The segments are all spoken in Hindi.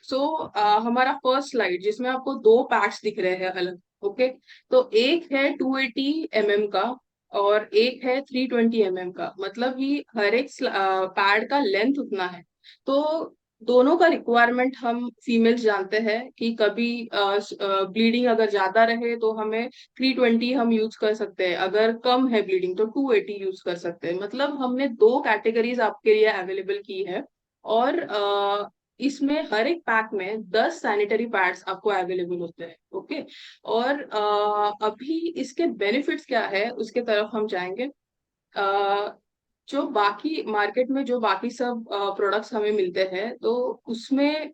सो हमारा फर्स्ट स्लाइड जिसमें आपको दो पैड्स दिख रहे हैं अलग। ओके, तो एक है 280 mm का और एक है 320 mm का, मतलब कि हर एक पैड का लेंथ उतना है। तो दोनों का रिक्वायरमेंट हम फीमेल्स जानते हैं कि कभी ब्लीडिंग अगर ज्यादा रहे तो हमें 320 हम यूज कर सकते हैं, अगर कम है ब्लीडिंग तो 280 यूज कर सकते हैं। मतलब हमने दो कैटेगरीज आपके लिए अवेलेबल की है। और इसमें हर एक पैक में 10 सैनिटरी पैड्स आपको अवेलेबल होते हैं। ओके, और अभी इसके बेनिफिट्स क्या है उसके तरफ हम जाएंगे। अ, जो बाकी मार्केट में जो बाकी सब प्रोडक्ट्स हमें मिलते हैं तो उसमें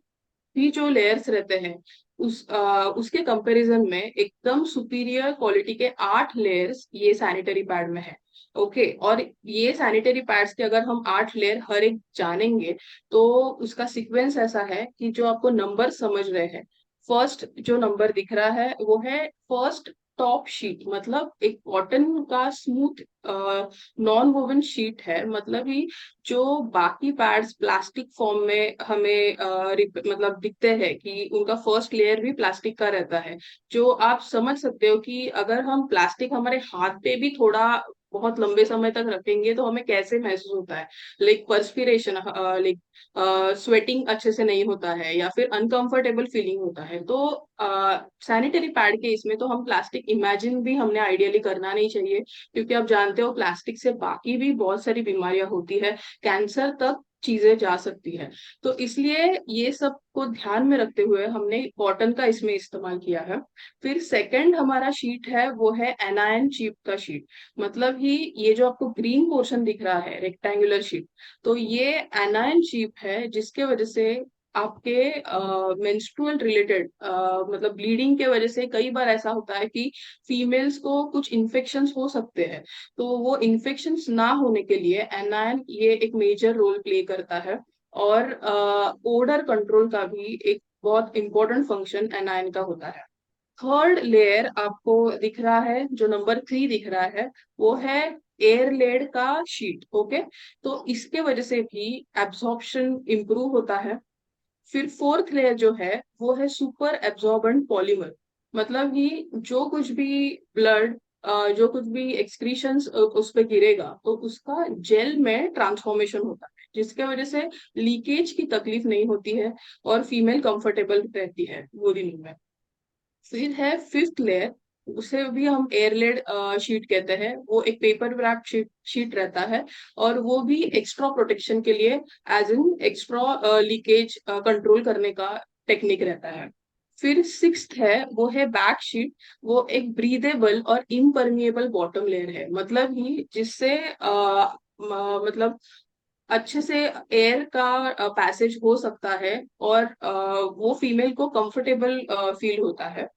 भी जो लेयर्स रहते हैं उसके कंपैरिजन में एकदम सुपीरियर क्वालिटी के 8 लेयर्स ये सैनिटरी पैड में है। ओके, और ये सैनिटरी पैड्स के अगर हम 8 लेयर हर एक जानेंगे तो उसका सीक्वेंस ऐसा है कि जो आपको नंबर समझ रहे हैं, फर्स्ट जो नंबर दिख रहा है वो है फर्स्ट टॉप शीट, मतलब एक कॉटन का स्मूथ नॉन वोवन शीट है। मतलब ही जो बाकी पैड्स प्लास्टिक फॉर्म में हमें मतलब दिखते हैं कि उनका फर्स्ट लेयर भी प्लास्टिक का रहता है। जो आप समझ सकते हो कि अगर हम प्लास्टिक हमारे हाथ पे भी थोड़ा बहुत लंबे समय तक रखेंगे तो हमें कैसे महसूस होता है, लाइक पर्सपिरेशन, लाइक स्वेटिंग अच्छे से नहीं होता है या फिर अनकंफर्टेबल फीलिंग होता है। तो सैनिटरी पैड के इसमें तो हम प्लास्टिक इमेजिन भी हमने आइडियली करना नहीं चाहिए, क्योंकि आप जानते हो प्लास्टिक से बाकी भी बहुत सारी बीमारियां होती है, कैंसर तक चीजें जा सकती है। तो इसलिए ये सब को ध्यान में रखते हुए हमने कॉटन का इसमें इस्तेमाल किया है। फिर सेकंड हमारा शीट है वो है एनायन चिप का शीट। मतलब ही ये जो आपको ग्रीन पोर्शन दिख रहा है रेक्टेंगुलर शीट, तो ये एनायन चिप है जिसके वजह से आपके मेंस्ट्रुअल रिलेटेड मतलब ब्लीडिंग के वजह से कई बार ऐसा होता है कि फीमेल्स को कुछ इन्फेक्शंस हो सकते हैं। तो वो इन्फेक्शंस ना होने के लिए एनायन ये एक मेजर रोल प्ले करता है। और ओडर कंट्रोल का भी एक बहुत इंपॉर्टेंट फंक्शन एनायन का होता है। थर्ड लेयर आपको दिख रहा है, जो नंबर 3 दिख रहा है, वो है एयर लेड का शीट। ओके, तो इसके वजह से भी एब्जॉर्प्शन इंप्रूव होता है। फिर फोर्थ लेयर जो है वो है सुपर एब्जॉर्बेंट पॉलीमर। मतलब कि जो कुछ भी ब्लड, जो कुछ भी एक्सक्रीशंस उस पे गिरेगा तो उसका जेल में ट्रांसफॉर्मेशन होता है, जिसके वजह से लीकेज की तकलीफ नहीं होती है और फीमेल कंफर्टेबल रहती है वो दिनों में। फिर है फिफ्थ लेयर, उसे भी हम एयरलेड शीट कहते हैं। वो एक पेपर रैप शीट रहता है और वो भी एक्स्ट्रा प्रोटेक्शन के लिए, as in extra leakage control करने का टेक्निक रहता है। फिर सिक्स्थ है वो है बैक शीट। वो एक ब्रीदेबल और इम्परमिएबल बॉटम लेयर है, मतलब ही जिससे मतलब अच्छे से एयर का पैसेज हो सकता है और वो फीमेल को कंफर्टेबल फील होता है।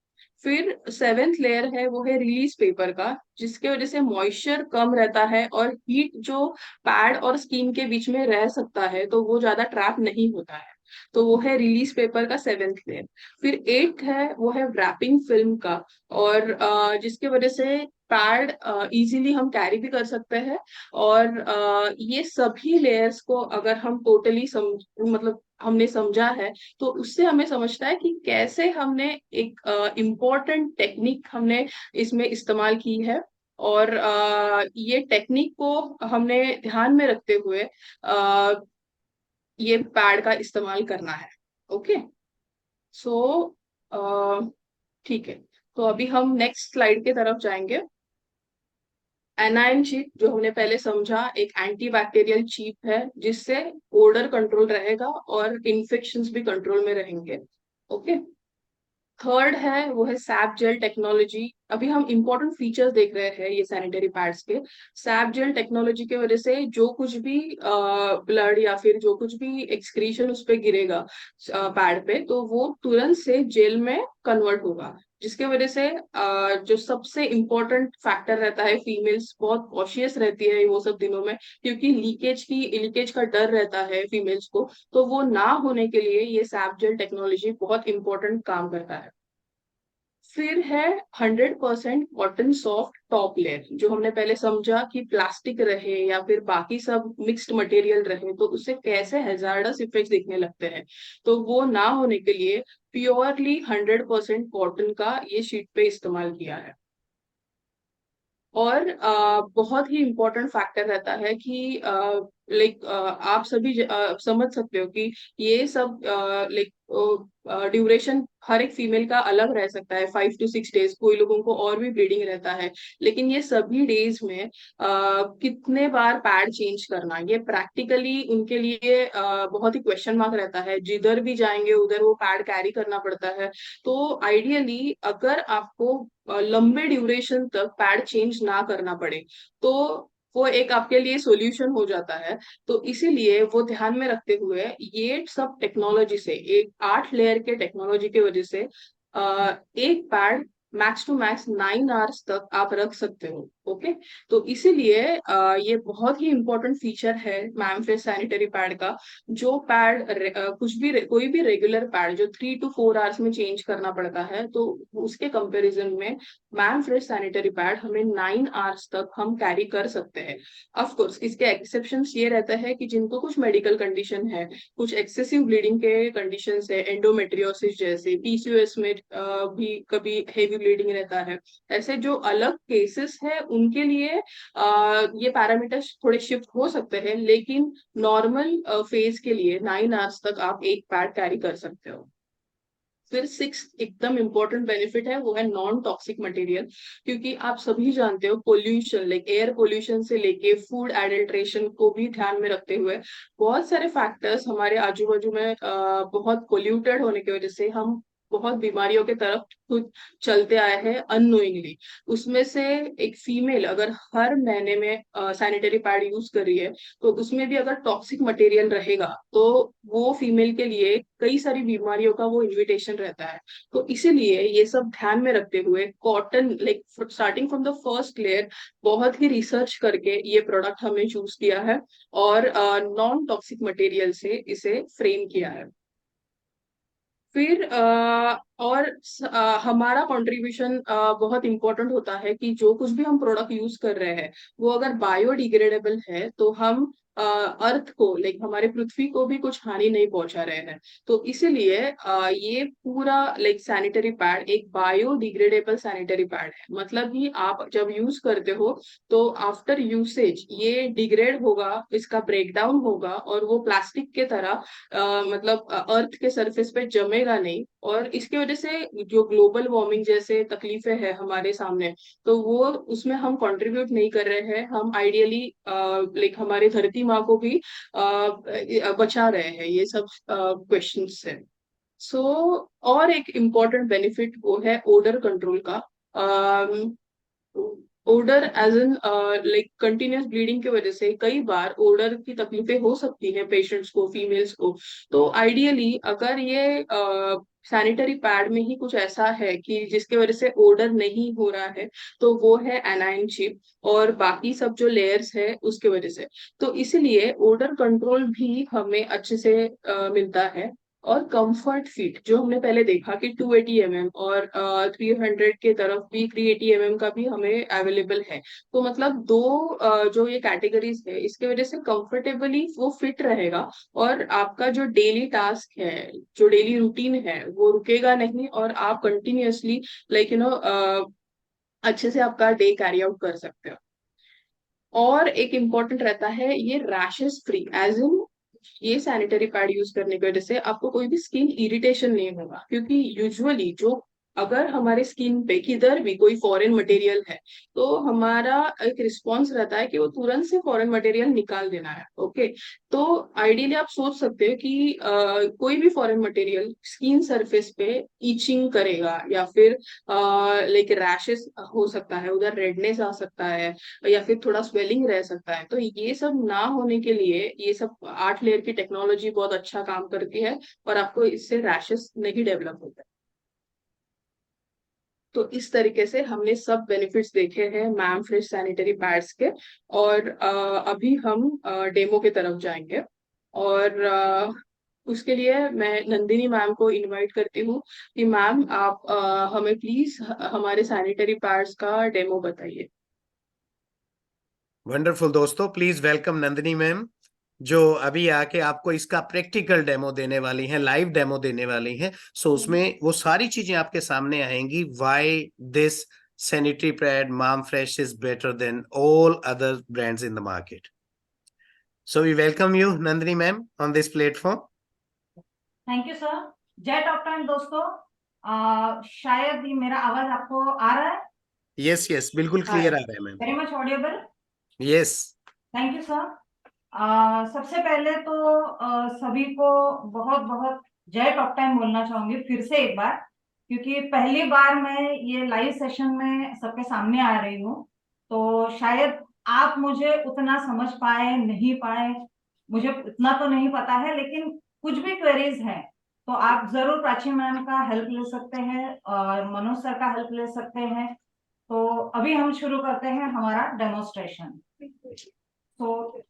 फिर सेवेंथ लेयर है वो है रिलीज पेपर का, जिसके वजह से मॉइस्चर कम रहता है और हीट जो पैड और स्किन के बीच में रह सकता है तो वो ज्यादा ट्रैप नहीं होता है। तो वो है रिलीज पेपर का सेवेंथ लेयर। फिर एट्थ है वो है रैपिंग फिल्म का, और जिसके वजह से पैड इजीली हम कैरी भी कर सकते हैं। और ये सभी लेयर्स को अगर हम टोटली मतलब हमने समझा है तो उससे हमें समझता है कि कैसे हमने एक इम्पोर्टेंट टेक्निक हमने इसमें इस्तेमाल की है। और ये टेक्निक को हमने ध्यान में रखते हुए ये पैड का इस्तेमाल करना है। ओके, सो ठीक है, तो अभी हम नेक्स्ट स्लाइड की तरफ जाएंगे। एनायन चीप जो हमने पहले समझा एक एंटीबैक्टीरियल चीप है जिससे ओडर कंट्रोल रहेगा और इन्फेक्शंस भी कंट्रोल में रहेंगे। ओके, थर्ड है वो है सैप जेल टेक्नोलॉजी। अभी हम इंपॉर्टेंट फीचर्स देख रहे हैं ये सैनिटरी पैड्स के। सैप जेल टेक्नोलॉजी की वजह से जो कुछ भी ब्लड या फिर जो कुछ भी एक्सक्रीशन उस पे गिरेगा पैड पे, तो वो तुरंत से जेल में कन्वर्ट होगा, जिसके वजह से जो सबसे इम्पोर्टेंट फैक्टर रहता है, फीमेल्स बहुत कॉशियस रहती है वो सब दिनों में, क्योंकि लीकेज का डर रहता है फीमेल्स को। तो वो ना होने के लिए ये सैप जेल टेक्नोलॉजी बहुत इंपॉर्टेंट काम करता है। फिर है 100% कॉटन सॉफ्ट टॉप लेयर, जो हमने पहले समझा कि प्लास्टिक रहे या फिर बाकी सब मिक्स्ड मटेरियल रहे तो उससे कैसे हैजार्डस इफेक्ट दिखने लगते हैं। तो वो ना होने के लिए प्योरली 100% कॉटन का ये शीट पे इस्तेमाल किया है। और बहुत ही इम्पोर्टेंट फैक्टर रहता है कि लाइक आप सभी समझ सकते हो कि ये सब लाइक ड्यूरेशन हर एक फीमेल का अलग रह सकता है, 5 to 6 डेज, कोई लोगों को और भी ब्लीडिंग रहता है। लेकिन ये सभी डेज में कितने बार पैड चेंज करना, ये प्रैक्टिकली उनके लिए बहुत ही क्वेश्चन मार्क रहता है। जिधर भी जाएंगे उधर वो पैड कैरी करना पड़ता है। तो आइडियली अगर आपको लंबे ड्यूरेशन तक पैड चेंज ना करना पड़े तो वो एक आपके लिए सॉल्यूशन हो जाता है। तो इसीलिए वो ध्यान में रखते हुए ये सब टेक्नोलॉजी से, एक 8 लेयर के टेक्नोलॉजी की वजह से एक pad max to max 9 hours तक आप रख सकते हो। ओके, तो इसीलिए ये बहुत ही इंपॉर्टेंट फीचर है मैम फ्रेश सैनिटरी पैड का। जो पैड कुछ भी कोई भी रेगुलर पैड जो 3 to 4 आवर्स में चेंज करना पड़ता है, तो उसके कंपैरिजन में मैम फ्रेश सैनिटरी पैड हमें 9 आवर्स तक हम कैरी कर सकते हैं। ऑफ कोर्स इसके एक्सेप्शंस ये रहता है कि जिनको कुछ मेडिकल कंडीशन है, कुछ एक्सेसिव ब्लीडिंग के कंडीशंस है, एंडोमेट्रियोसिस जैसे, पीसीओएस में भी कभी हेवी ब्लीडिंग रहता है, ऐसे जो अलग केसेस है उनके लिए ये पैरामीटर्स थोड़े शिफ्ट हो सकते हैं। लेकिन नॉर्मल फेज के लिए 9 आवर्स तक आप एक पैड कैरी कर सकते हो। फिर सिक्स एकदम इम्पोर्टेंट बेनिफिट है, वो है नॉन टॉक्सिक मटेरियल। क्योंकि आप सभी जानते हो पोल्यूशन, लाइक एयर पोल्यूशन से लेके फूड एडल्ट्रेशन को भी ध्यान में रखते हुए बहुत सारे फैक्टर्स हमारे आजू बाजू में बहुत पोल्यूटेड होने की वजह से हम बहुत बीमारियों की तरफ खुद चलते आए हैं अननोइंगली। उसमें से एक फीमेल अगर हर महीने में सैनिटरी पैड यूज कर रही है, तो उसमें भी अगर टॉक्सिक मटेरियल रहेगा तो वो फीमेल के लिए कई सारी बीमारियों का वो इनविटेशन रहता है। तो इसीलिए ये सब ध्यान में रखते हुए cotton, like starting from the first layer, बहुत ही रिसर्च करके ये प्रोडक्ट हमने चूज किया है और नॉन टॉक्सिक मटेरियल से इसे फ्रेम किया है। फिर और हमारा कंट्रीब्यूशन बहुत इंपॉर्टेंट होता है कि जो कुछ भी हम प्रोडक्ट यूज कर रहे हैं वो अगर बायोडिग्रेडेबल है तो हम अर्थ को, लाइक हमारे पृथ्वी को भी कुछ हानि नहीं पहुंचा रहे हैं। तो इसीलिए ये पूरा लाइक सैनिटरी पैड एक बायोडिग्रेडेबल सैनिटरी पैड है। मतलब ही आप जब यूज करते हो तो आफ्टर यूसेज ये डिग्रेड होगा, इसका ब्रेकडाउन होगा और वो प्लास्टिक के तरह मतलब अर्थ के सरफेस पे जमेगा नहीं। और इसकी वजह से जो ग्लोबल वार्मिंग जैसे तकलीफें हैं हमारे सामने, तो वो उसमें हम कंट्रीब्यूट नहीं कर रहे हैं। हम आइडियली लाइक हमारी धरती माँ को भी बचा रहे हैं ये सब क्वेश्चन से। सो और एक इम्पॉर्टेंट बेनिफिट वो है ओडर कंट्रोल का। Odour as an like continuous bleeding की वजह से कई बार ओडर की तकलीफें हो सकती है पेशेंट्स को, फीमेल्स को। तो आइडियली अगर ये सैनिटरी पैड में ही कुछ ऐसा है कि जिसकी वजह से ओडर नहीं हो रहा है, तो वो है एनाइन चिप और बाकी सब जो लेयर्स है उसके वजह से। तो इसलिए ओडर कंट्रोल भी हमें अच्छे से मिलता है। और कंफर्ट फिट जो हमने पहले देखा कि 280 mm और 300 के तरफ भी 380 mm का भी हमें अवेलेबल है। तो मतलब दो जो ये कैटेगरीज है इसके वजह से कंफर्टेबली वो फिट रहेगा और आपका जो डेली टास्क है, जो डेली रूटीन है वो रुकेगा नहीं और आप कंटिन्यूअसली लाइक अच्छे से आपका डे कैरी आउट कर सकते हो। और एक इम्पॉर्टेंट रहता है ये रैशेस फ्री, एज इन ये सैनिटरी पैड यूज करने की वजह से आपको कोई भी स्किन इरिटेशन नहीं होगा। क्योंकि यूजुअली जो अगर हमारे स्किन पे किधर भी कोई फॉरेन मटेरियल है तो हमारा एक रिस्पॉन्स रहता है कि वो तुरंत से फॉरेन मटेरियल निकाल देना है। ओके, तो आइडियली आप सोच सकते हो कि कोई भी फॉरेन मटेरियल स्किन सरफेस पे इचिंग करेगा या फिर लाइक रैशेस हो सकता है, उधर रेडनेस आ सकता है या फिर थोड़ा स्वेलिंग रह सकता है। तो ये सब ना होने के लिए ये सब 8 लेयर की टेक्नोलॉजी बहुत अच्छा काम करती है और आपको इससे रैशेस नहीं डेवलप होते। तो इस तरीके से हमने सब बेनिफिट्स देखे हैं मैम फ्रेश सैनिटरी पैड्स के। और अभी हम डेमो की तरफ जाएंगे। और उसके लिए मैं नंदिनी मैम को इनवाइट करती हूँ कि मैम आप हमें प्लीज हमारे सैनिटरी पैड्स का डेमो बताइए। वंडरफुल दोस्तों, प्लीज वेलकम नंदिनी मैम, जो अभी आके आपको इसका प्रैक्टिकल डेमो देने वाली हैं, लाइव डेमो देने वाली हैं। सो उसमें वो सारी चीजें आपके सामने आएंगी। Why this sanitary pad Ma'am Fresh is better than all other brands in the market. So we welcome you Nandini ma'am on this platform. Thank you sir. जय टॉप टाइम दोस्तों। शायद ये मेरा आवाज आपको आ रहा है? यस यस, बिल्कुल क्लियर आ रहा है ma'am. Very much audible. Yes. Thank you sir. सबसे पहले तो सभी को बहुत बहुत जय टॉप टाइम बोलना चाहूंगी फिर से एक बार, क्योंकि पहली बार मैं ये लाइव सेशन में सबके सामने आ रही हूँ। तो शायद आप मुझे उतना समझ पाए नहीं पाए, मुझे इतना तो नहीं पता है, लेकिन कुछ भी क्वेरीज हैं तो आप जरूर प्राची मैम का हेल्प ले सकते हैं और मनोज सर का हेल्प ले सकते हैं। तो अभी हम शुरू करते हैं हमारा डेमोस्ट्रेशन। तो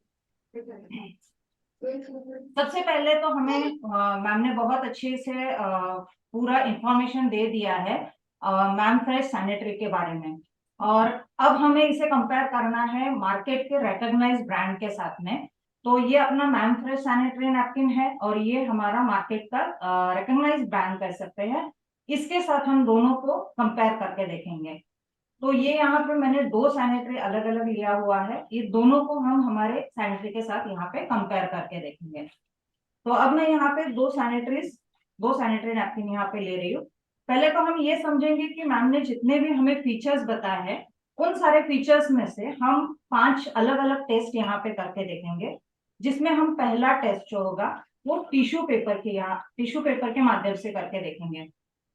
सबसे पहले तो हमें मैम ने बहुत अच्छे से पूरा इंफॉर्मेशन दे दिया है मैम फ्रेश सैनिटरी के बारे में, और अब हमें इसे कंपेयर करना है मार्केट के रिकॉग्नाइज्ड ब्रांड के साथ में। तो ये अपना मैम फ्रेश सैनिटरी नैपकिन है और ये हमारा मार्केट का रिकॉग्नाइज्ड ब्रांड कह सकते हैं। इसके साथ हम दोनों को कंपेयर करके देखेंगे। तो ये यहाँ पे मैंने दो सैनिटरी अलग अलग लिया हुआ है, ये दोनों को हम हमारे सैनिटरी के साथ यहाँ पे कंपेयर करके देखेंगे। तो अब मैं यहाँ पे दो सैनिटरी नैपकिन यहाँ पे ले रही हूँ। पहले तो हम ये समझेंगे कि मैम ने जितने भी हमें फीचर्स बताए हैं उन सारे फीचर्स में से हम 5 अलग अलग टेस्ट यहाँ पे करके देखेंगे, जिसमें हम पहला टेस्ट जो होगा वो टिश्यू पेपर के माध्यम से करके देखेंगे।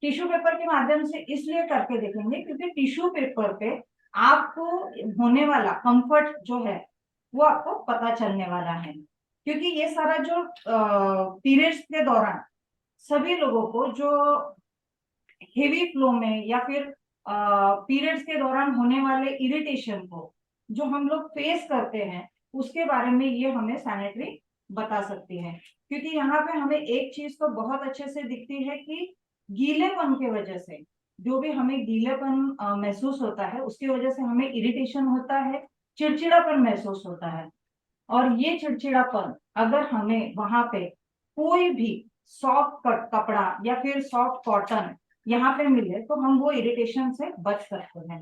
टिश्यू पेपर के माध्यम से इसलिए करके देखेंगे क्योंकि टिश्यू पेपर पे आपको होने वाला कंफर्ट जो है वो आपको पता चलने वाला है, क्योंकि ये सारा जो पीरियड्स के दौरान सभी लोगों को जो हेवी फ्लो में या फिर पीरियड्स के दौरान होने वाले इरिटेशन को जो हम लोग फेस करते हैं उसके बारे में ये हमें सैनिटरी बता सकती है। क्योंकि यहाँ पे हमें एक चीज तो बहुत अच्छे से दिखती है कि गीलेपन की वजह से जो भी हमें गीलेपन महसूस होता है उसकी वजह से हमें इरिटेशन होता है, चिड़चिड़ापन महसूस होता है। और ये चिड़चिड़ापन अगर हमें वहां पे कोई भी सॉफ्ट कपड़ा या फिर सॉफ्ट कॉटन यहाँ पे मिले तो हम वो इरिटेशन से बच सकते हैं।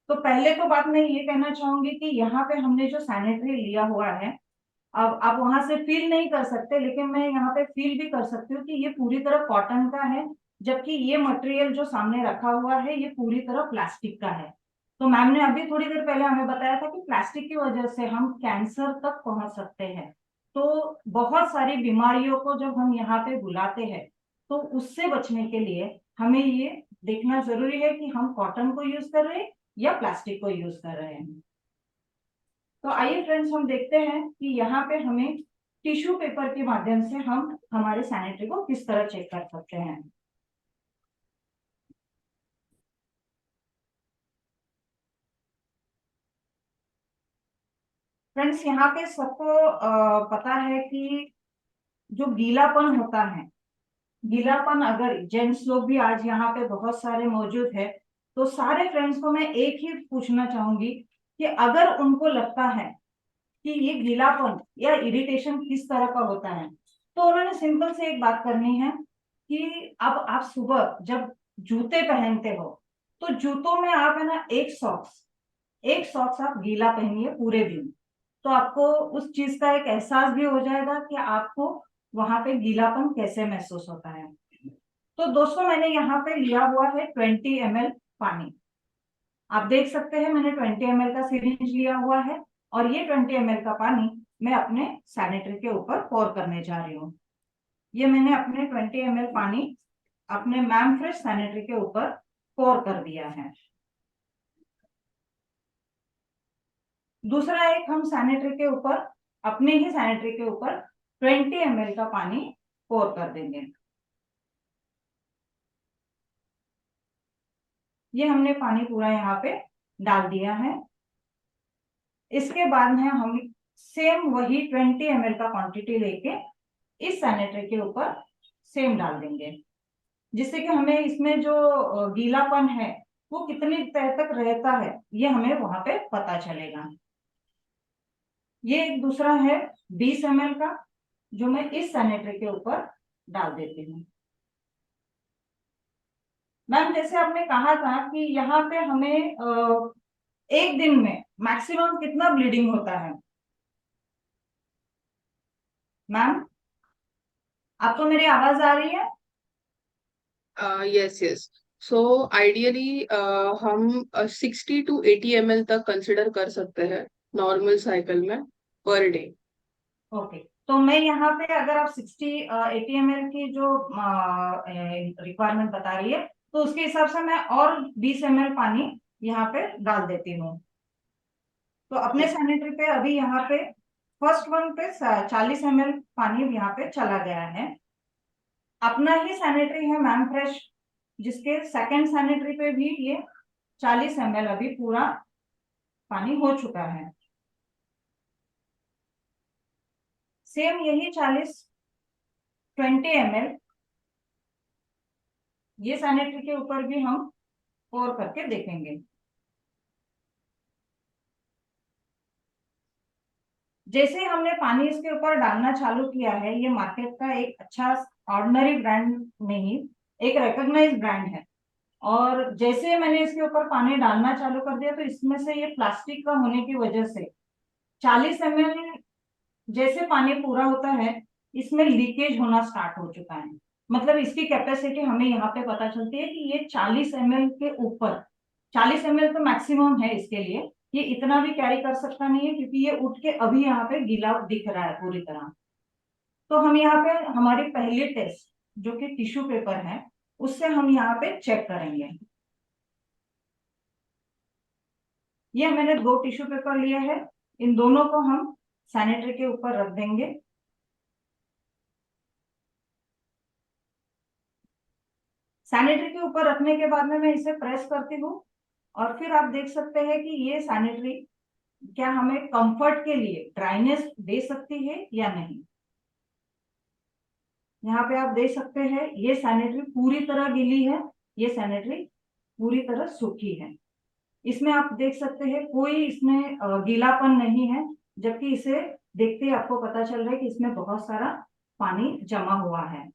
तो पहले तो बात मैं ये कहना चाहूंगी कि यहाँ पे हमने जो सैनिटरी लिया हुआ है, अब आप वहां से फील नहीं कर सकते लेकिन मैं यहाँ पे फील भी कर सकती हूँ कि ये पूरी तरह कॉटन का है, जबकि ये मटेरियल जो सामने रखा हुआ है ये पूरी तरह प्लास्टिक का है। तो मैम ने अभी थोड़ी देर पहले हमें बताया था कि प्लास्टिक की वजह से हम कैंसर तक पहुंच सकते हैं। तो बहुत सारी बीमारियों को जब हम यहाँ पे बुलाते हैं तो उससे बचने के लिए हमें ये देखना जरूरी है कि हम कॉटन को यूज कर रहे हैं या प्लास्टिक को यूज कर रहे हैं। तो आइए फ्रेंड्स हम देखते हैं कि यहाँ पे हमें टिश्यू पेपर के माध्यम से हम हमारे सैनिटरी को किस तरह चेक कर सकते हैं। फ्रेंड्स यहाँ पे सबको पता है कि जो गीलापन होता है, गीलापन अगर जेंट्स लोग भी आज यहाँ पे बहुत सारे मौजूद है, तो सारे फ्रेंड्स को मैं एक ही पूछना चाहूंगी कि अगर उनको लगता है कि ये गीलापन या इरिटेशन किस तरह का होता है, तो उन्होंने सिंपल से एक बात करनी है कि अब आप सुबह जब जूते पहनते हो तो जूतों में आप है ना एक सॉक्स आप गीला पहनिए पूरे दिन, तो आपको उस चीज का एक एहसास भी हो जाएगा कि आपको वहां पे गीलापन कैसे महसूस होता है। तो दोस्तों मैंने यहाँ पे लिया हुआ है 20 ml पानी। आप देख सकते हैं मैंने 20 ml का सिरिंज लिया हुआ है और ये 20 ml का पानी मैं अपने सैनिटरी के ऊपर पोर करने जा रही हूँ। ये मैंने अपने 20 ml पानी अपने मैम फ्रेश सैनिटरी के ऊपर पोर कर दिया है। दूसरा एक हम सैनिटरी के ऊपर अपने ही सैनिटरी के ऊपर 20 ml का पानी पोर कर देंगे। ये हमने पानी पूरा यहाँ पे डाल दिया है। इसके बाद में हम सेम वही 20 ml का क्वांटिटी लेके इस सैनिटरी के ऊपर सेम डाल देंगे, जिससे कि हमें इसमें जो गीलापन है वो कितनी तह तक रहता है ये हमें वहां पे पता चलेगा। ये एक दूसरा है 20 ml का, जो मैं इस सैनिटरी के ऊपर डाल देती हूँ। मैम जैसे आपने कहा था कि यहाँ पे हमें एक दिन में मैक्सिमम कितना ब्लीडिंग होता है? मैम आपको मेरी आवाज आ रही है? Yes yes. सो आइडियली हम 60 to 80 ml तक कंसिडर कर सकते हैं नॉर्मल साइकिल में पर डे। ओके, तो मैं यहाँ पे अगर आप 80 ml की जो रिक्वायरमेंट बता रही है तो उसके हिसाब से मैं और 20 ml पानी यहाँ पे डाल देती हूँ। तो अपने सैनिटरी पे अभी यहाँ पे फर्स्ट वन पे 40 ml पानी यहाँ पे चला गया है। अपना ही सैनिटरी है मैम फ्रेश, जिसके सेकंड सैनिटरी पे भी ये 40 ml अभी पूरा पानी हो चुका है। सेम यही 20 ml ये सैनिटरी के ऊपर भी हम पोर करके देखेंगे। जैसे हमने पानी इसके ऊपर डालना चालू किया है, ये मार्केट का एक अच्छा ऑर्डिनरी ब्रांड नहीं, एक रिकॉग्नाइज्ड ब्रांड है। और जैसे मैंने इसके ऊपर पानी डालना चालू कर दिया तो इसमें से ये प्लास्टिक का होने की वजह से 40 ml जैसे पानी पूरा होता है इसमें लीकेज होना स्टार्ट हो चुका है। मतलब इसकी कैपेसिटी हमें यहाँ पे पता चलती है कि ये 40 ml के ऊपर, 40 ml तो मैक्सिमम है इसके लिए, ये इतना भी कैरी कर सकता नहीं है क्योंकि ये उठ के अभी यहाँ पे गीला दिख रहा है पूरी तरह। तो हम यहाँ पे हमारी पहली टेस्ट जो कि टिश्यू पेपर है उससे हम यहाँ पे चेक करेंगे। ये मैंने 2 टिश्यू पेपर लिए हैं, इन दोनों को हम सैनिटरी के ऊपर रख देंगे। सैनिटरी के ऊपर रखने के बाद में मैं इसे प्रेस करती हूँ और फिर आप देख सकते हैं कि ये सैनिटरी क्या हमें कंफर्ट के लिए ड्राइनेस दे सकती है या नहीं। यहाँ पे आप देख सकते हैं ये सैनिटरी पूरी तरह गीली है, ये सैनिटरी पूरी तरह सूखी है। इसमें आप देख सकते हैं कोई इसमें गीलापन नहीं है, जबकि इसे देखते ही आपको पता चल रहा है कि इसमें बहुत सारा पानी जमा हुआ है।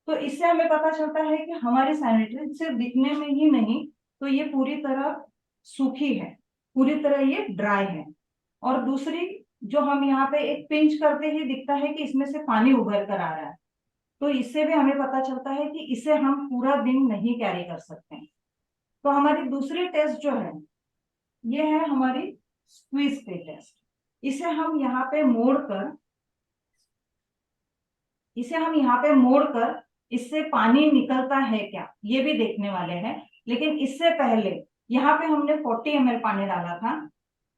तो इससे हमें पता चलता है कि हमारी सैनिटरी सिर्फ दिखने में ही नहीं तो ये पूरी तरह सूखी है, पूरी तरह ये ड्राई है। और दूसरी जो हम यहाँ पे एक पिंच करते ही दिखता है कि इसमें से पानी उभर कर आ रहा है, तो इससे भी हमें पता चलता है कि इसे हम पूरा दिन नहीं कैरी कर सकते। तो हमारी दूसरी टेस्ट जो है ये है हमारी स्क्वीज पे टेस्ट। इसे हम यहाँ पे मोड़कर इससे पानी निकलता है क्या ये भी देखने वाले हैं। लेकिन इससे पहले यहाँ पे हमने 40 ml पानी डाला था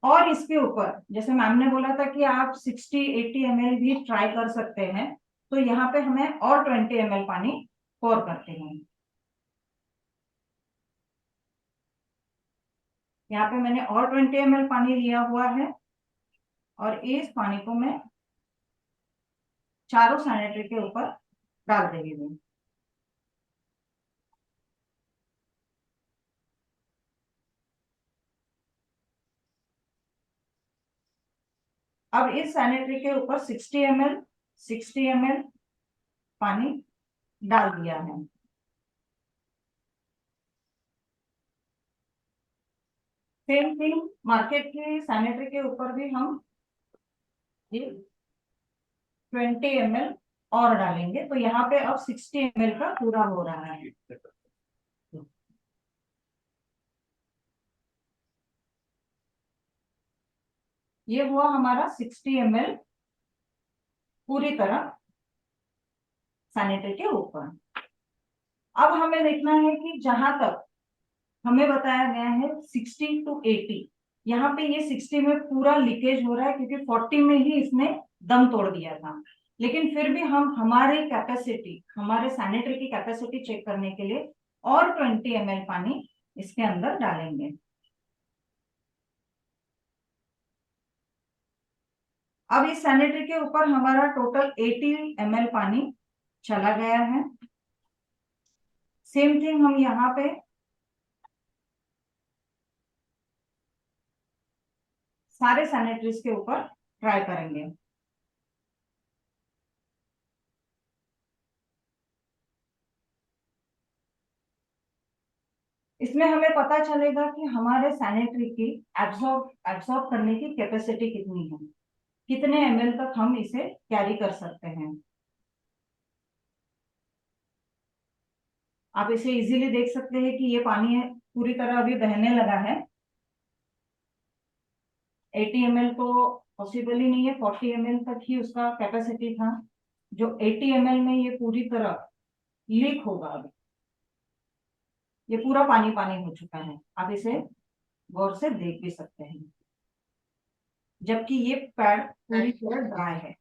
और इसके ऊपर जैसे मैम ने बोला था कि आप 60-80 ml भी ट्राई कर सकते हैं, तो यहाँ पे हमें और 20 ml पानी पोर करते हैं। यहाँ पे मैंने और 20 ml पानी लिया हुआ है और इस पानी को मैं चारों सैनिटरी के ऊपर डाल देगी हूँ। अब इस सैनिटरी के ऊपर 60 ml पानी डाल दिया है। सेम थिंग मार्केट की सैनिटरी के ऊपर भी हम 20 ml और डालेंगे, तो यहाँ पे अब 60 ml का पूरा हो रहा है। ये हुआ हमारा 60 ml पूरी तरह सैनिटरी के ऊपर। अब हमें देखना है कि जहां तक हमें बताया गया है 60 to 80, यहाँ पे ये 60 में पूरा लीकेज हो रहा है क्योंकि 40 में ही इसने दम तोड़ दिया था। लेकिन फिर भी हम हमारे सैनिटरी की कैपेसिटी चेक करने के लिए और 20 ml पानी इसके अंदर डालेंगे। अब इस सैनिटरी के ऊपर हमारा टोटल 80 ml पानी चला गया है। सेम थिंग हम यहाँ पे सारे सैनिटरीज के ऊपर ट्राई करेंगे। इसमें हमें पता चलेगा कि हमारे सैनिटरी की एब्सॉर्ब करने की कैपेसिटी कितनी है, कितने ml तक हम इसे कैरी कर सकते हैं। आप इसे इजीली देख सकते हैं कि ये पानी है पूरी तरह अभी बहने लगा है। 80 ml तो पॉसिबल ही नहीं है, 40 ml तक ही उसका कैपेसिटी था, जो 80 ml में ये पूरी तरह लीक होगा। अभी ये पूरा पानी पानी हो चुका है, आप इसे गौर से देख भी सकते हैं, जबकि ये पैड पूरी तरह ड्राई है।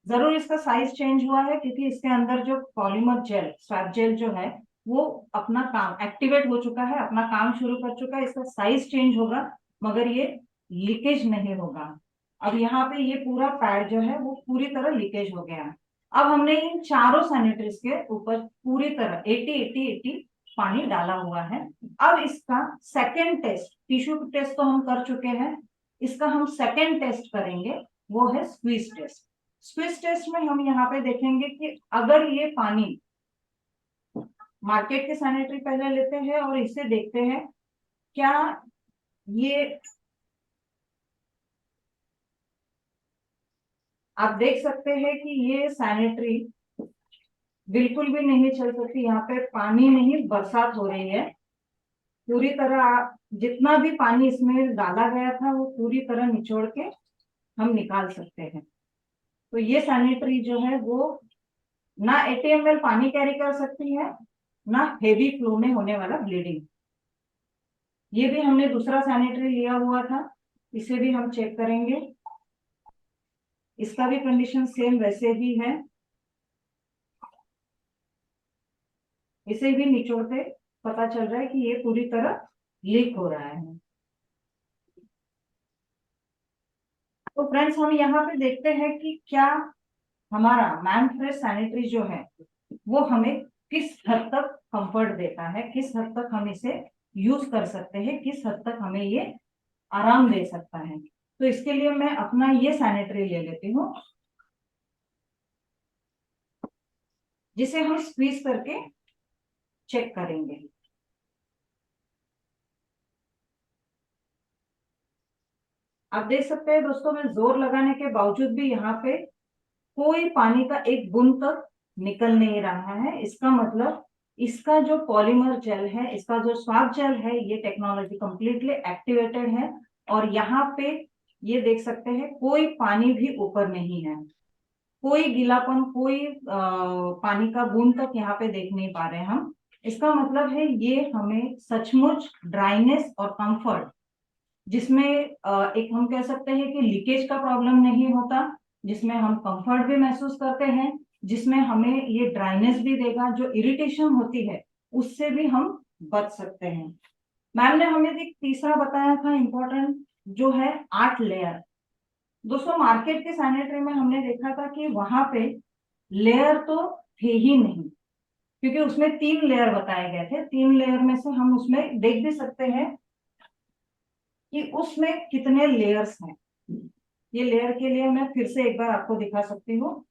जरूर इसका साइज चेंज हुआ है क्योंकि इसके अंदर जो पॉलीमर जेल, स्वैप जेल जो है वो अपना काम एक्टिवेट हो चुका है, अपना काम शुरू कर चुका है। इसका साइज चेंज होगा मगर ये लीकेज नहीं होगा। अब यहाँ पे ये पूरा पैड जो है वो पूरी तरह लीकेज हो गया। अब हमने इन चारों सैनिटरीज के ऊपर पूरी तरह 80 पानी डाला हुआ है। अब इसका सेकेंड टेस्ट, टिश्यू टेस्ट तो हम कर चुके हैं, इसका हम सेकेंड टेस्ट करेंगे, वो है स्क्वीज टेस्ट। स्क्वीज टेस्ट में हम यहाँ पे देखेंगे कि अगर ये पानी, मार्केट के सैनिटरी पहले लेते हैं और इसे देखते हैं क्या ये, आप देख सकते हैं कि ये सैनिटरी बिल्कुल भी नहीं चल सकती। यहाँ पे पानी नहीं, बरसात हो रही है पूरी तरह। जितना भी पानी इसमें डाला गया था वो पूरी तरह निचोड़ के हम निकाल सकते हैं। तो ये सैनिटरी जो है वो ना 80 ml पानी कैरी कर सकती है, ना हेवी फ्लो में होने वाला ब्लीडिंग। ये भी हमने दूसरा सैनिटरी लिया हुआ था, इसे भी हम चेक करेंगे। इसका भी कंडीशन सेम वैसे ही है, इसे भी निचोड़ते पता चल रहा है कि ये पूरी तरह लीक हो रहा है। तो फ्रेंड्स हम यहाँ पे देखते हैं कि क्या हमारा मैम फ्रेश सैनिटरी जो है वो हमें किस हद तक कंफर्ट देता है, किस हद तक हम इसे यूज कर सकते हैं, किस हद तक हमें ये आराम दे सकता है। तो इसके लिए मैं अपना ये सैनिटरी ले लेती हूँ, जिसे हम स्क्वीज करके चेक करेंगे। आप देख सकते हैं दोस्तों, मैं जोर लगाने के बावजूद भी यहाँ पे कोई पानी का एक बूंद तक निकल नहीं रहा है। इसका मतलब इसका जो पॉलीमर जेल है, इसका जो स्वैप जेल है, ये टेक्नोलॉजी कंप्लीटली एक्टिवेटेड है। और यहाँ पे ये देख सकते हैं कोई पानी भी ऊपर नहीं है, कोई गीलापन, कोई पानी का बूंद तक यहाँ पे देख नहीं पा रहे हम। इसका मतलब है ये हमें सचमुच ड्राइनेस और कंफर्ट, जिसमें एक हम कह सकते हैं कि लीकेज का प्रॉब्लम नहीं होता, जिसमें हम कंफर्ट भी महसूस करते हैं, जिसमें हमें ये ड्राइनेस भी देगा, जो इरिटेशन होती है उससे भी हम बच सकते हैं। मैम ने हमें एक तीसरा बताया था इम्पोर्टेंट, जो है 8 लेयर। दोस्तों मार्केट के सैनिटरी में हमने देखा था कि वहां पे लेयर तो थे ही नहीं, क्योंकि उसमें 3 लेयर बताए गए थे। 3 लेयर में से हम उसमें देख भी सकते हैं कि उसमें कितने लेयर्स हैं। ये लेयर के लिए मैं फिर से एक बार आपको दिखा सकती हूँ।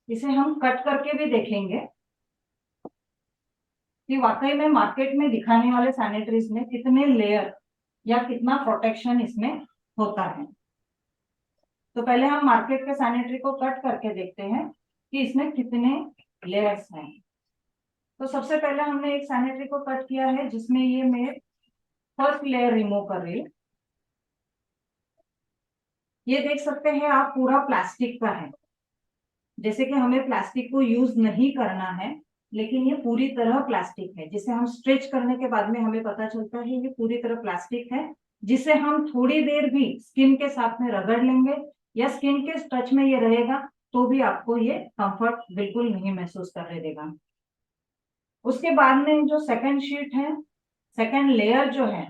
इसे हम कट करके भी देखेंगे कि वाकई में मार्केट में दिखाने वाले सैनिटरीज में कितने लेयर या कितना प्रोटेक्शन इसमें होता है। तो पहले हम मार्केट के सैनिटरी को कट करके देखते हैं कि इसमें कितने लेयर्स हैं। तो सबसे पहले हमने एक सैनिटरी को कट किया है, जिसमें ये मैं फर्स्ट लेयर रिमूव कर रही हूँ। ये देख सकते हैं आप, पूरा प्लास्टिक का है। जैसे कि हमें प्लास्टिक को यूज नहीं करना है, लेकिन ये पूरी तरह प्लास्टिक है, जिसे हम स्ट्रेच करने के बाद में हमें पता चलता है ये पूरी तरह प्लास्टिक है, जिसे हम थोड़ी देर भी स्किन के साथ में रगड़ लेंगे या स्किन के टच में ये रहेगा तो भी आपको ये कंफर्ट बिल्कुल नहीं महसूस करने देगा। उसके बाद में जो सेकंड शीट है, सेकंड लेयर जो है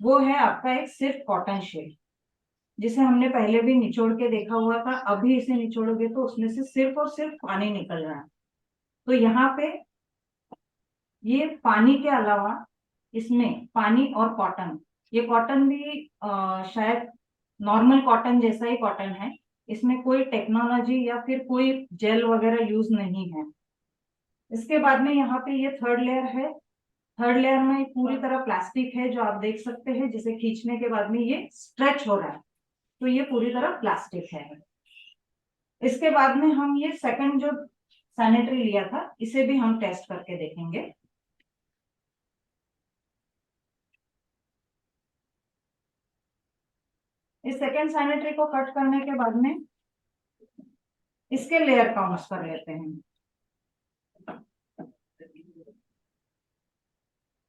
वो है आपका एक सिर्फ कॉटन शीट, जिसे हमने पहले भी निचोड़ के देखा हुआ था। अभी इसे निचोड़ोगे तो उसमें से सिर्फ और सिर्फ पानी निकल रहा है। तो यहाँ पे ये पानी के अलावा इसमें पानी और कॉटन, ये कॉटन भी शायद नॉर्मल कॉटन जैसा ही कॉटन है, इसमें कोई टेक्नोलॉजी या फिर कोई जेल वगैरह यूज नहीं है। इसके बाद में यहाँ पे ये थर्ड लेयर है। थर्ड लेयर में पूरी तरह प्लास्टिक है, जो आप देख सकते हैं, जिसे खींचने के बाद में ये स्ट्रेच हो रहा है, तो ये पूरी तरह प्लास्टिक है। इसके बाद में हम ये सेकंड जो सैनिटरी लिया था इसे भी हम टेस्ट करके देखेंगे। इस सेकंड सैनिटरी को कट करने के बाद में इसके लेयर काउंट्स कर लेते हैं।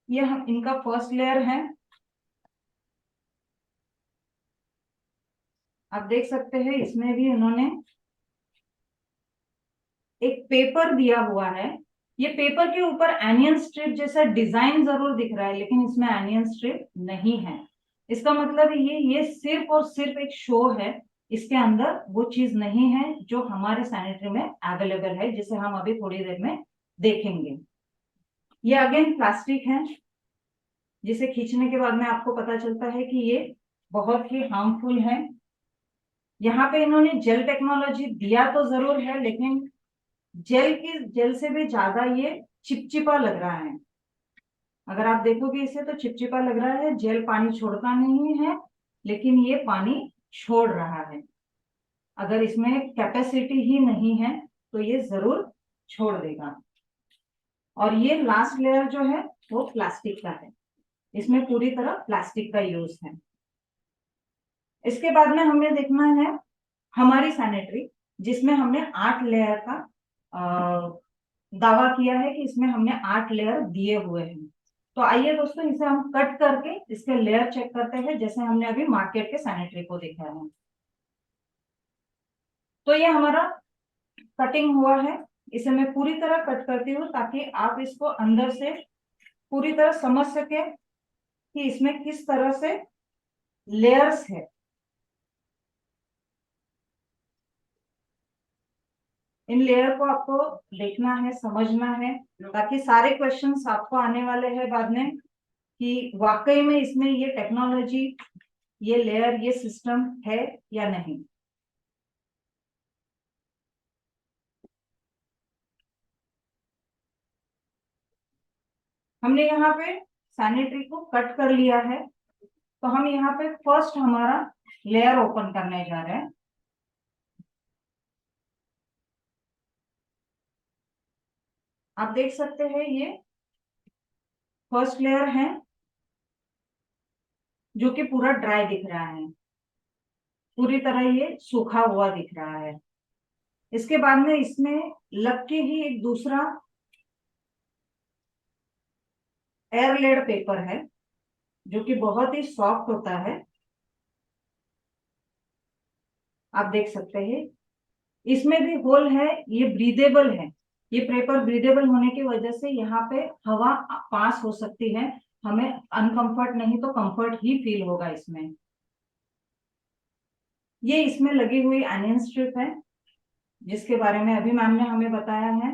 ये इनका फर्स्ट लेयर है, आप देख सकते हैं इसमें भी उन्होंने एक पेपर दिया हुआ है। ये पेपर के ऊपर एनियन स्ट्रिप जैसा डिजाइन जरूर दिख रहा है, लेकिन इसमें एनियन स्ट्रिप नहीं है। इसका मतलब ये सिर्फ और सिर्फ एक शो है, इसके अंदर वो चीज नहीं है जो हमारे सैनिटरी में अवेलेबल है, जिसे हम अभी थोड़ी देर में देखेंगे। ये अगेन प्लास्टिक है, जिसे खींचने के बाद में आपको पता चलता है कि ये बहुत ही हार्मफुल है। यहाँ पे इन्होंने जेल टेक्नोलॉजी दिया तो जरूर है, लेकिन जेल से भी ज्यादा ये चिपचिपा लग रहा है। अगर आप देखोगे इसे तो चिपचिपा लग रहा है। जेल पानी छोड़ता नहीं है, लेकिन ये पानी छोड़ रहा है। अगर इसमें कैपेसिटी ही नहीं है तो ये जरूर छोड़ देगा। और ये लास्ट लेयर जो है वो प्लास्टिक का है, इसमें पूरी तरह प्लास्टिक का यूज है। इसके बाद में हमें देखना है हमारी सैनिटरी, जिसमें हमने 8 लेयर का दावा किया है कि इसमें हमने 8 लेयर दिए हुए हैं। तो आइए दोस्तों, इसे हम कट करके इसके लेयर चेक करते हैं, जैसे हमने अभी मार्केट के सैनिटरी को देखा है। तो ये हमारा कटिंग हुआ है, इसे मैं पूरी तरह कट करती हूँ ताकि आप इसको अंदर से पूरी तरह समझ सके कि इसमें किस तरह से लेयर्स है। इन लेयर को आपको देखना है, समझना है, ताकि सारे क्वेश्चंस आपको आने वाले हैं बाद में कि वाकई में इसमें ये टेक्नोलॉजी, ये लेयर, ये सिस्टम है या नहीं। हमने यहाँ पे सैनिटरी को कट कर लिया है, तो हम यहाँ पे फर्स्ट हमारा लेयर ओपन करने जा रहे हैं। आप देख सकते हैं ये फर्स्ट लेयर है, जो कि पूरा ड्राई दिख रहा है, पूरी तरह ये सूखा हुआ दिख रहा है। इसके बाद में इसमें लग के ही एक दूसरा एयर लेड पेपर है, जो कि बहुत ही सॉफ्ट होता है। आप देख सकते हैं इसमें भी होल है, ये ब्रीदेबल है। ये पेपर ब्रीदेबल होने की वजह से यहाँ पे हवा पास हो सकती है, हमें अनकंफर्ट नहीं तो कंफर्ट ही फील होगा इसमें। ये इसमें लगी हुई एनियन स्ट्रिप है, जिसके बारे में अभी मैम ने हमें बताया है।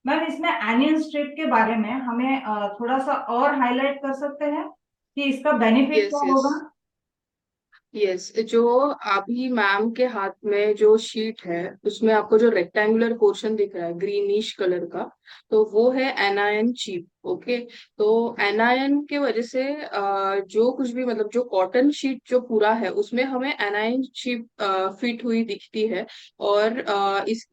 मैम, इसमें एनियन स्ट्रिप के बारे में हमें थोड़ा सा और हाईलाइट कर सकते हैं कि इसका बेनिफिट यस क्या यस होगा? यस, जो अभी मैम के हाथ में जो शीट है उसमें आपको जो रेक्टेंगुलर पोर्शन दिख रहा है ग्रीनिश कलर का, तो वो है एनायन चिप। ओके, तो एनायन के वजह से जो कुछ भी मतलब जो कॉटन शीट जो पूरा है उसमें हमें एनायन चिप फिट हुई दिखती है। और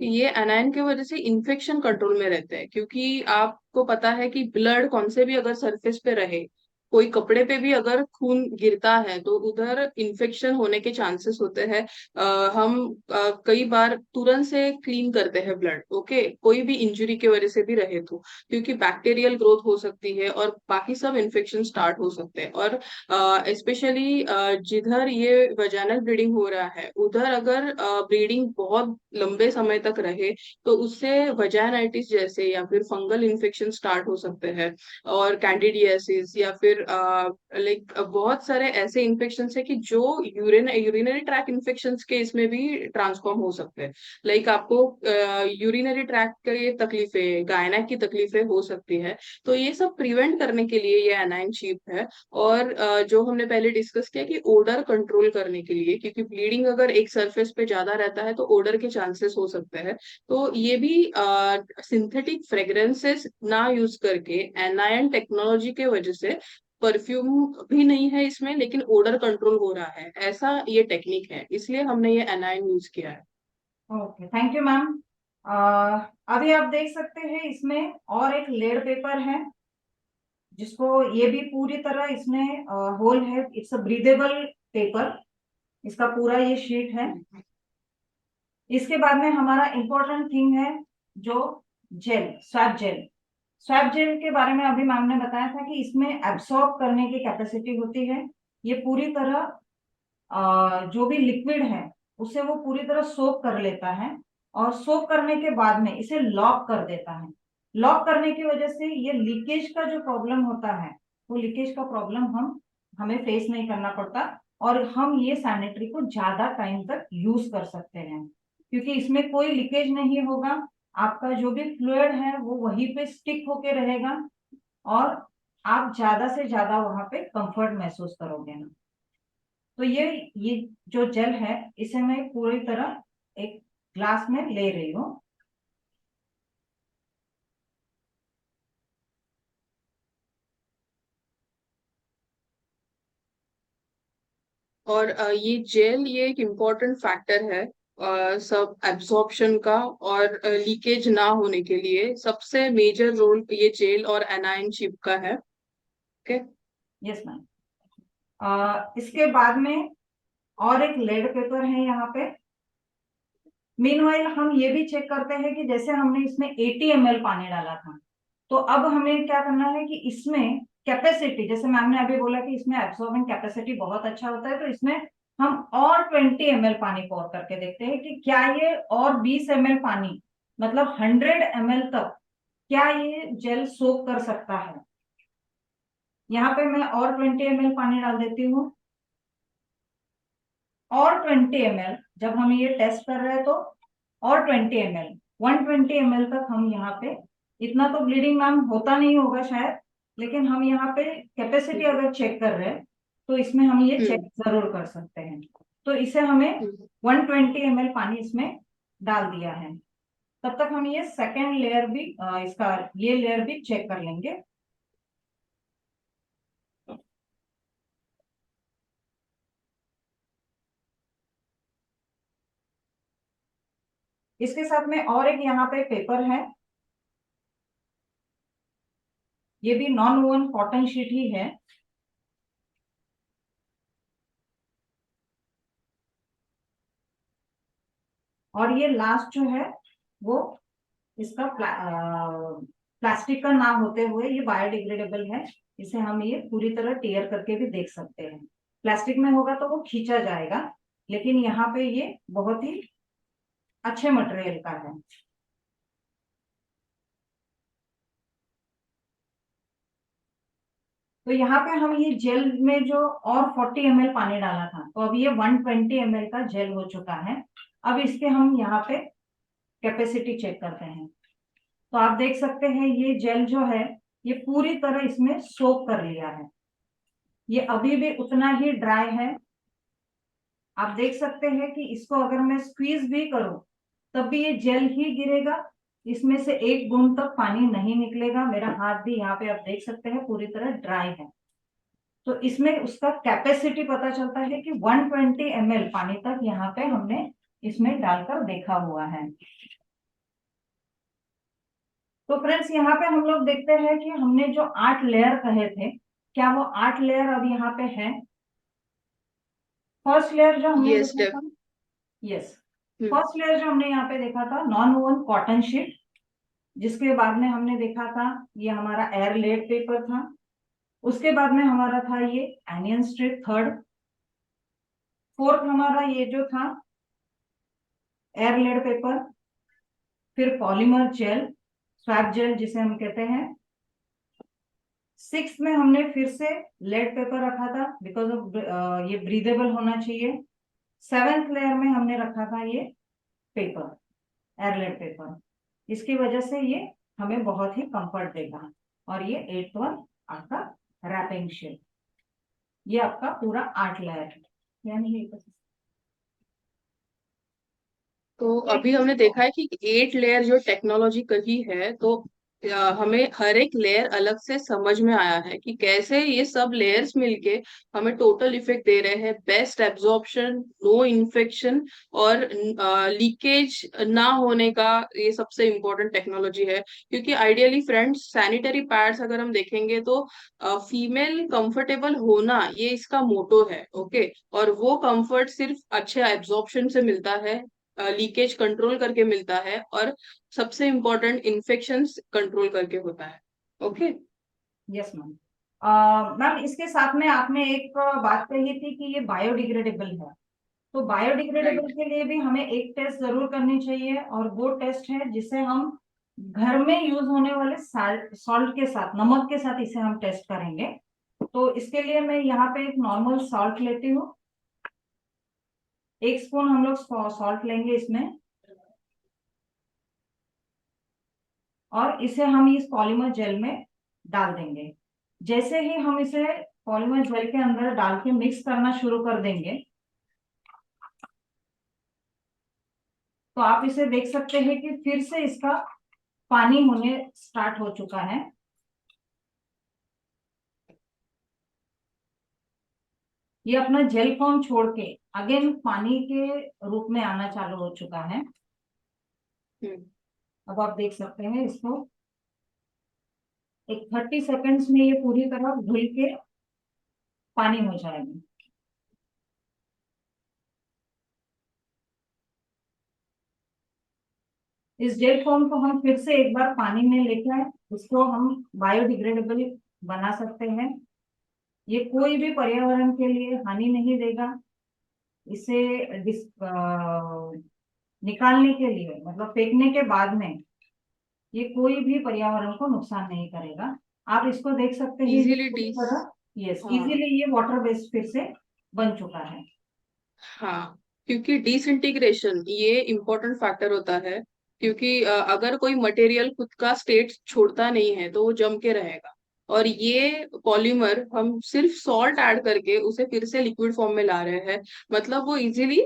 ये एनायन की वजह से इन्फेक्शन कंट्रोल में रहते हैं, क्योंकि आपको पता है कि ब्लड कौन से भी अगर सरफेस पे रहे कोई कपड़े पे भी अगर खून गिरता है तो उधर इन्फेक्शन होने के चांसेस होते हैं। हम कई बार तुरंत से क्लीन करते हैं ब्लड, ओके, कोई भी इंजरी की वजह से भी रहे तो, क्योंकि बैक्टीरियल ग्रोथ हो सकती है और बाकी सब इन्फेक्शन स्टार्ट हो सकते हैं। और स्पेशली जिधर ये वजाइनल ब्लीडिंग हो रहा है उधर अगर ब्लीडिंग बहुत लंबे समय तक रहे तो उससे वजाइनाइटिस जैसे या फिर फंगल इन्फेक्शन स्टार्ट हो सकते हैं, और कैंडिडियासिस या फिर लाइक बहुत सारे ऐसे इन्फेक्शन है कि जो यूरिनरी ट्रैक इन्फेक्शन के इसमें भी ट्रांसफॉर्म हो सकते हैं। लाइक आपको यूरिनरी ट्रैक के तकलीफें, गायनेक की तकलीफें हो सकती है। तो ये सब प्रिवेंट करने के लिए ये एनाइन शीप है। और जो हमने पहले डिस्कस किया कि ओडर कंट्रोल करने के लिए, क्योंकि ब्लीडिंग अगर एक सरफेस पे ज्यादा रहता है तो ओडर के चांसेस हो सकते हैं। तो ये भी सिंथेटिक फ्रेग्रेंसेस ना यूज करके एनायन टेक्नोलॉजी के वजह से, परफ्यूम भी नहीं है इसमें लेकिन ओडर कंट्रोल हो रहा है, ऐसा ये टेक्निक है, इसलिए हमने ये एनायन यूज किया है। Okay, thank you ma'am. अभी आप देख सकते हैं इसमें और एक लेड पेपर है, जिसको ये भी पूरी तरह इसमें होल है, इट्स अ ब्रीदेबल पेपर, इसका पूरा ये शीट है। इसके बाद में हमारा इंपॉर्टेंट थिंग है जो gel, swap gel. Swap gel के बारे में अभी मैम ने बताया था कि इसमें एब्सॉर्ब करने की कैपेसिटी होती है। ये पूरी तरह जो भी लिक्विड है उसे वो पूरी तरह सोक कर लेता है, और सोक करने के बाद में इसे लॉक कर देता है। लॉक करने की वजह से ये लीकेज का जो प्रॉब्लम होता है, वो लीकेज का प्रॉब्लम हमें फेस नहीं करना पड़ता, और हम ये सैनिटरी को ज्यादा टाइम तक यूज कर सकते हैं, क्योंकि इसमें कोई लीकेज नहीं होगा। आपका जो भी फ्लूइड है वो वहीं पे स्टिक होके रहेगा, और आप ज्यादा से ज्यादा वहां पे कंफर्ट महसूस करोगे ना। तो ये जो जेल है इसे मैं पूरी तरह एक ग्लास में ले रही हूँ। और ये जेल ये एक इम्पोर्टेंट फैक्टर है सब एब्जॉर्प्शन का, और लीकेज ना होने के लिए सबसे मेजर रोल ये जेल और एनायन चिप का है। Okay, yes ma'am. इसके बाद में और एक लेड पेपर है यहाँ पे। मीनवाइल हम ये भी चेक करते हैं कि जैसे हमने इसमें 80 ml पानी डाला था, तो अब हमें क्या करना है कि इसमें कैपेसिटी, जैसे मैम ने अभी बोला कि इसमें एब्सॉर्बिंग कैपेसिटी बहुत अच्छा होता है, तो इसमें हम और 20 ml पानी पोर करके देखते हैं कि क्या ये और 20 ml पानी, मतलब 100 ml तक क्या ये जेल सोक कर सकता है। यहाँ पे मैं और 20 ml पानी डाल देती हूँ, और 20 ml जब हम ये टेस्ट कर रहे हैं तो और 20 ml, 120 ml तक हम यहाँ पे, इतना तो ब्लीडिंग मैम होता नहीं होगा शायद, लेकिन हम यहाँ पे कैपेसिटी अगर चेक कर रहे हैं तो इसमें हम ये चेक जरूर कर सकते हैं। तो इसे हमें 120 ml पानी इसमें डाल दिया है। तब तक हम ये सेकेंड लेयर भी इसका ये लेयर भी चेक कर लेंगे। इसके साथ में और एक यहाँ पे पेपर है, ये भी नॉन वोवन कॉटन शीट ही है। और ये लास्ट जो है वो इसका प्लास्टिक का ना होते हुए ये बायोडिग्रेडेबल है, इसे हम ये पूरी तरह टेयर करके भी देख सकते हैं। प्लास्टिक में होगा तो वो खींचा जाएगा, लेकिन यहाँ पे ये बहुत ही अच्छे मटेरियल का है। तो यहाँ पे हम ये जेल में जो और 40 ml पानी डाला था, तो अब ये 120 ml का जेल हो चुका है। अब इसके हम यहाँ पे कैपेसिटी चेक करते हैं। तो आप देख सकते हैं ये जेल जो है ये पूरी तरह इसमें सोक कर लिया है, ये अभी भी उतना ही ड्राई है। आप देख सकते हैं कि इसको अगर मैं स्क्वीज भी करूं तब भी ये जेल ही गिरेगा, इसमें से एक बूंद तक पानी नहीं निकलेगा। मेरा हाथ भी यहाँ पे आप देख सकते हैं पूरी तरह ड्राई है। तो इसमें उसका कैपेसिटी पता चलता है कि 120 ml पानी तक यहाँ पे हमने इसमें डालकर देखा हुआ है। तो फ्रेंड्स यहाँ पे हम लोग देखते हैं कि हमने जो 8 लेयर कहे थे क्या वो 8 लेयर अब यहाँ पे है? फर्स्ट लेयर जो हमने यस देखा था, यस, डेफ फर्स्ट लेयर जो हमने यहाँ पे देखा था नॉन वोवन कॉटन शीट, जिसके बाद में हमने देखा था ये हमारा एयर लेड पेपर था, उसके बाद में हमारा था ये एनियन स्ट्रिप थर्ड, फोर्थ हमारा ये जो था एयर लेड पेपर, फिर पॉलीमर जेल, स्वैप जेल जिसे हम कहते हैं, सिक्स में हमने फिर से लेड पेपर रखा था बिकॉज ऑफ ये ब्रीदेबल होना चाहिए, सेवेंथ लेयर में हमने रखा था ये पेपर, एयरलेट पेपर, इसकी वजह से ये हमें बहुत ही कंफर्ट देगा। और ये 8th वन आपका रैपिंग शीट, ये आपका पूरा 8 लेयर है, यानी तो अभी हमने देखा है कि 8 लेयर जो टेक्नोलॉजी कही है, तो हमें हर एक लेयर अलग से समझ में आया है कि कैसे ये सब लेयर्स मिलके हमें टोटल इफेक्ट दे रहे हैं, बेस्ट एब्जॉर्प्शन, नो इन्फेक्शन और लीकेज ना होने का, ये सबसे इम्पोर्टेंट टेक्नोलॉजी है। क्योंकि आइडियली फ्रेंड्स, सैनिटरी पैड्स अगर हम देखेंगे तो फीमेल कंफर्टेबल होना ये इसका मोटो है, ओके। और वो कंफर्ट सिर्फ अच्छे एब्जॉर्प्शन से मिलता है, लीकेज कंट्रोल करके मिलता है, और सबसे इम्पोर्टेंट इन्फेक्शंस कंट्रोल करके होता है, ओके। Yes ma'am. मैम इसके साथ में आपने एक बात कही थी कि ये बायोडिग्रेडेबल है, तो बायोडिग्रेडेबल के लिए भी हमें एक टेस्ट जरूर करनी चाहिए, और वो टेस्ट है जिसे हम घर में यूज होने वाले सॉल्ट के साथ, नमक के साथ इसे हम टेस्ट करेंगे। तो इसके लिए मैं यहाँ पे एक नॉर्मल सॉल्ट लेती हूँ, 1 स्पून हम लोग सॉल्ट लेंगे इसमें, और इसे हम इस पॉलीमर जेल में डाल देंगे। जैसे ही हम इसे पॉलीमर जेल के अंदर डाल के मिक्स करना शुरू कर देंगे, तो आप इसे देख सकते हैं कि फिर से इसका पानी होने स्टार्ट हो चुका है। ये अपना जेल फॉर्म छोड़ के अगेन पानी के रूप में आना चालू हो चुका है। अब आप देख सकते हैं इसको, एक 30 सेकेंड्स में ये पूरी तरह घुल के पानी हो जाएगा। इस जेल फॉर्म को हम फिर से एक बार पानी में लेके आए, इसको हम बायोडिग्रेडेबल बना सकते हैं। ये कोई भी पर्यावरण के लिए हानि नहीं देगा, इसे निकालने के लिए, मतलब फेंकने के बाद में ये कोई भी पर्यावरण को नुकसान नहीं करेगा। आप इसको देख सकते हैं इजीली पूरी डिस तरह, यस, हाँ इजीली ये वाटर बेस्ड फिर से बन चुका है। हाँ, क्योंकि डिसइंटीग्रेशन ये इम्पोर्टेंट फैक्टर होता है। क्योंकि अगर कोई मटेरियल खुद का स्टेट छोड़ता नहीं है तो वो जम के रहेगा, और ये पॉलीमर हम सिर्फ सॉल्ट ऐड करके उसे फिर से लिक्विड फॉर्म में ला रहे हैं, मतलब वो इजीली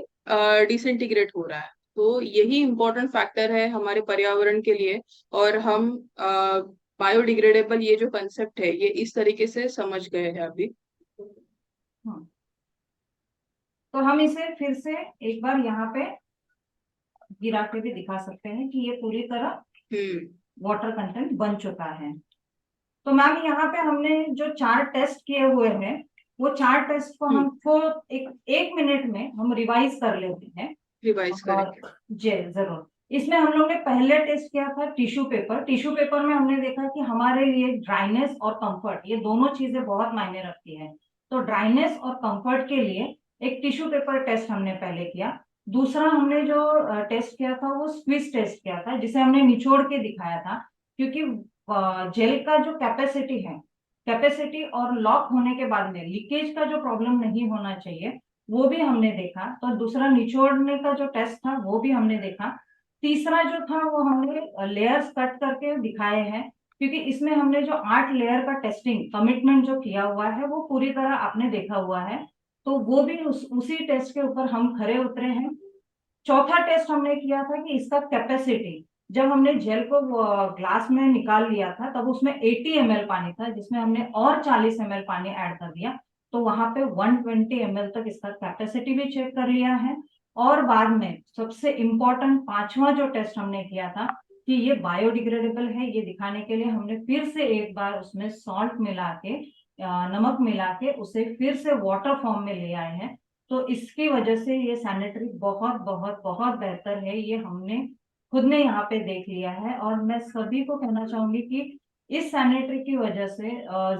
डिसइंटीग्रेट हो रहा है। तो यही इम्पोर्टेंट फैक्टर है हमारे पर्यावरण के लिए। और हम बायोडिग्रेडेबल ये जो कंसेप्ट है ये इस तरीके से समझ गए हैं अभी। हाँ, तो हम इसे फिर से एक बार यहाँ पे गिरा के भी दिखा सकते हैं कि ये पूरी तरह वाटर कंटेंट बन चुका है। तो मैम यहाँ पे हमने जो 4 टेस्ट किए हुए हैं, वो 4 टेस्ट को हम एक मिनट में हम रिवाइज कर लेते हैं। रिवाइज करेंगे जी जरूर। इसमें हम लोग ने पहले टेस्ट किया था टिश्यू पेपर। टिश्यू पेपर में हमने देखा कि हमारे लिए ड्राइनेस और कंफर्ट, ये दोनों चीजें बहुत मायने रखती है। तो ड्राइनेस और कंफर्ट के लिए एक टिश्यू पेपर टेस्ट हमने पहले किया। दूसरा हमने जो टेस्ट किया था वो स्क्विज टेस्ट किया था, जिसे हमने निचोड़ के दिखाया था, क्योंकि जेल का जो कैपेसिटी है, कैपेसिटी और लॉक होने के बाद में लीकेज का जो प्रॉब्लम नहीं होना चाहिए, वो भी हमने देखा। तो दूसरा निचोड़ने का जो टेस्ट था वो भी हमने देखा। तीसरा जो था वो हमने लेयर्स कट करके दिखाए हैं, क्योंकि इसमें हमने जो 8 लेयर का टेस्टिंग कमिटमेंट जो किया हुआ है वो पूरी तरह आपने देखा हुआ है, तो वो भी उसी टेस्ट के ऊपर हम खरे उतरे हैं। चौथा टेस्ट हमने किया था कि इसका कैपेसिटी, जब हमने जेल को ग्लास में निकाल लिया था तब उसमें 80 ml पानी था, जिसमें हमने और 40 ml पानी ऐड कर दिया, तो वहां पे 120 ml तक इसका कैपेसिटी भी चेक कर लिया है। और बाद में सबसे इम्पोर्टेंट 5वां जो टेस्ट हमने किया था कि ये बायोडिग्रेडेबल है, ये दिखाने के लिए हमने फिर से एक बार उसमें सॉल्ट मिला के नमक मिला के उसे फिर से वाटर फॉर्म में ले आए हैं। तो इसकी वजह से ये सैनिटरी बहुत बहुत बहुत बेहतर है, ये हमने खुद ने यहाँ पे देख लिया है। और मैं सभी को कहना चाहूंगी कि इस सैनिटरी की वजह से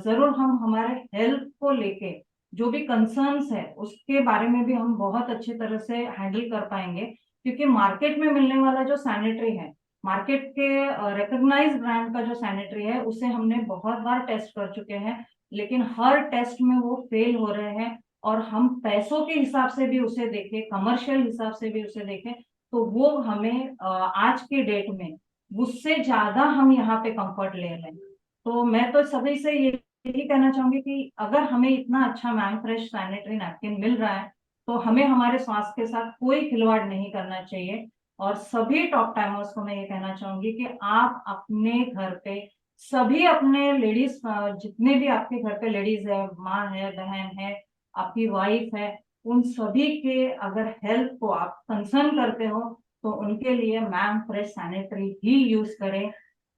जरूर हम हमारे हेल्थ को लेके जो भी कंसर्न्स है उसके बारे में भी हम बहुत अच्छी तरह से हैंडल कर पाएंगे। क्योंकि मार्केट में मिलने वाला जो सैनिटरी है, मार्केट के रिकॉग्नाइज ब्रांड का जो सैनिटरी है, उसे हमने बहुत बार टेस्ट कर चुके हैं, लेकिन हर टेस्ट में वो फेल हो रहे हैं। और हम पैसों के हिसाब से भी उसे देखें, कमर्शियल हिसाब से भी उसे देखें, तो वो हमें आज के डेट में उससे ज्यादा हम यहाँ पे कंफर्ट ले रहे हैं। तो मैं तो सभी से यही कहना चाहूंगी कि अगर हमें इतना अच्छा मैम फ्रेश सैनिटरी नैपकिन मिल रहा है तो हमें हमारे स्वास्थ्य के साथ कोई खिलवाड़ नहीं करना चाहिए। और सभी टॉप टाइमर्स को मैं ये कहना चाहूंगी कि आप अपने घर पे सभी अपने लेडीज, जितने भी आपके घर पे लेडीज है, माँ है, बहन है, आपकी वाइफ है, उन सभी के अगर हेल्थ को आप कंसर्न करते हो तो उनके लिए मैम फ्रेश सैनिटरी ही यूज करें।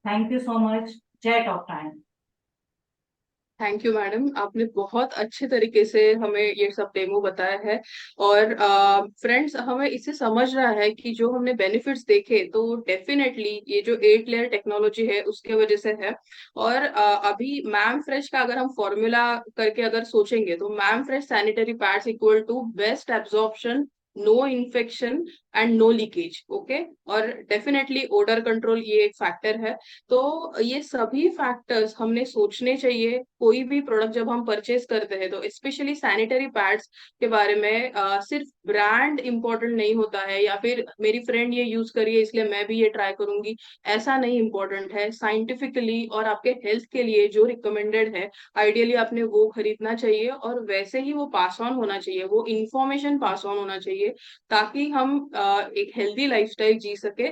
Thank you so much. जय top time. Thank you madam, आपने बहुत अच्छे तरीके से हमें ये सब डेमो बताया है। और फ्रेंड्स, हमें इससे समझ रहा है कि जो हमने बेनिफिट्स देखे तो डेफिनेटली ये जो 8 लेयर टेक्नोलॉजी है उसके वजह से है। और अभी मैम फ्रेश का अगर हम फॉर्मूला करके अगर सोचेंगे तो Ma'am fresh sanitary pads equal to best absorption, no infection and no leakage. Okay, और डेफिनेटली ओडर कंट्रोल ये एक फैक्टर है। तो ये सभी फैक्टर्स हमने सोचने चाहिए कोई भी प्रोडक्ट जब हम परचेज करते हैं। तो स्पेशली सैनिटरी पैड्स के बारे में सिर्फ ब्रांड इंपॉर्टेंट नहीं होता है, या फिर मेरी फ्रेंड ये यूज करी है इसलिए मैं भी ये ट्राई करूंगी, ऐसा नहीं इम्पोर्टेंट है। साइंटिफिकली और आपके हेल्थ के लिए जो रिकमेंडेड है आइडियली आपने वो खरीदना चाहिए, और वैसे ही वो पास ऑन होना चाहिए, वो इंफॉर्मेशन पास ऑन होना चाहिए, ताकि हम एक हेल्दी लाइफस्टाइल जी सके